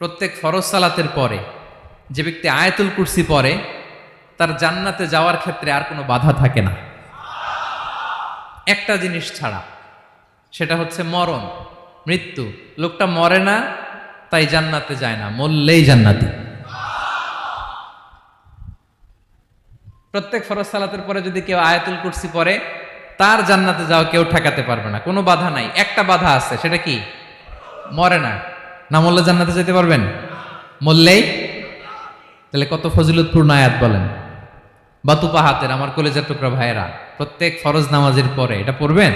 প্রত্যেক ফরজ সালাতের পরে যে ব্যক্তি আয়াতুল কুরসি পড়ে তার জান্নাতে যাওয়ার ক্ষেত্রে আর কোনো বাধা থাকে না, একটা জিনিস ছাড়া, সেটা হচ্ছে মরণ, মৃত্যু। লোকটা মরে না তাই জান্নাতে যায় না, মরলেই জান্নাতি। প্রত্যেক ফরজ সালাতের পরে যদি কেউ আয়াতুল কুরসি পড়ে তার জান্নাতে যাওয়া কেউ ঠেকাতে পারবে না, কোনো বাধা নাই। একটা বাধা আছে, সেটা কি? মরে না। না মরলে জান্নাতে যেতে পারবেন? মরলেই। তাহলে কত ফজিলতপূর্ণ আয়াত বলেন। বাতুপা হাতের আমার কলেজের টুকরা ভাইয়েরা, প্রত্যেক ফরজ নামাজের পরে এটা পড়বেন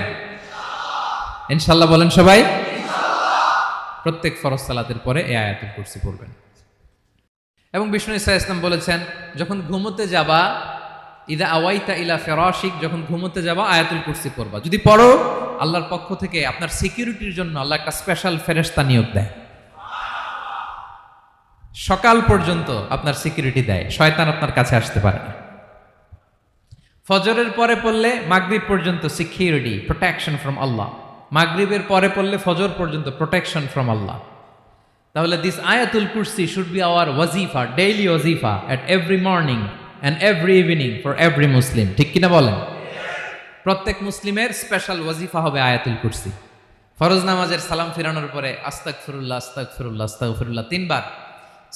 ইনশাল্লাহ। বলেন সবাই, প্রত্যেক ফরজ সালাতের পরে এই আয়াতুল কুরসি পড়বেন। এবং বিষ্ণু ইসা ইসলাম বলেছেন, যখন ঘুমোতে যাবা, ইদা আওয়াইতা ইলা ফিরাশিক, যখন ঘুমোতে যাবা আয়াতুল কুরসি পড়বা। যদি পড়ো, আল্লাহর পক্ষ থেকে আপনার সিকিউরিটির জন্য আল্লাহ একটা স্পেশাল ফেরেশতা নিয়োগ দেয়, সকাল পর্যন্ত আপনার সিকিউরিটি দেয়, শয়তান আপনার কাছে আসতে পারে না। ফজরের পরে পড়লে মাগরিব পর্যন্ত সিকিউরিটি, প্রোটেকশন ফ্রম আল্লাহ। মাগরিবের পরে পড়লে ফজর পর্যন্ত প্রোটেকশন ফ্রম আল্লাহ। তাহলে দিস আয়াতুল কুরসি শুড বি আওয়ার ওয়াজিফা, ডেইলি ওয়াজিফা at every morning and every evening for every Muslim. ঠিক কিনা বলেন? প্রত্যেক মুসলিমের স্পেশাল ওয়াজিফা হবে আয়াতুল কুরসি। ফরজ নামাজের সালাম ফিরানোর পরে আস্তাগফিরুল্লাহ আস্তাগফিরুল্লাহ আস্তাগফিরুল্লাহ 3 বার,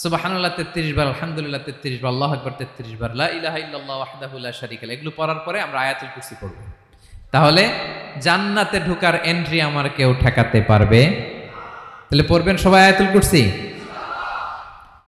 সুবহানাল্লাহ 33 বার, আলহামদুলিল্লাহ 33 বার, আল্লাহু আকবার 33 বার, লা ইলাহা ইল্লাল্লাহ ওয়াহদাহু লা শারীকা লাহু, এগুলো পড়ার পরে আমরা আয়াতুল কুরসি পড়ব। তাহলে জান্নাতে ঢোকার এন্ট্রি আমার কেউ ঠেকাতে পারবে? তাহলে পড়বেন সবাই আয়াতুল কুরসি।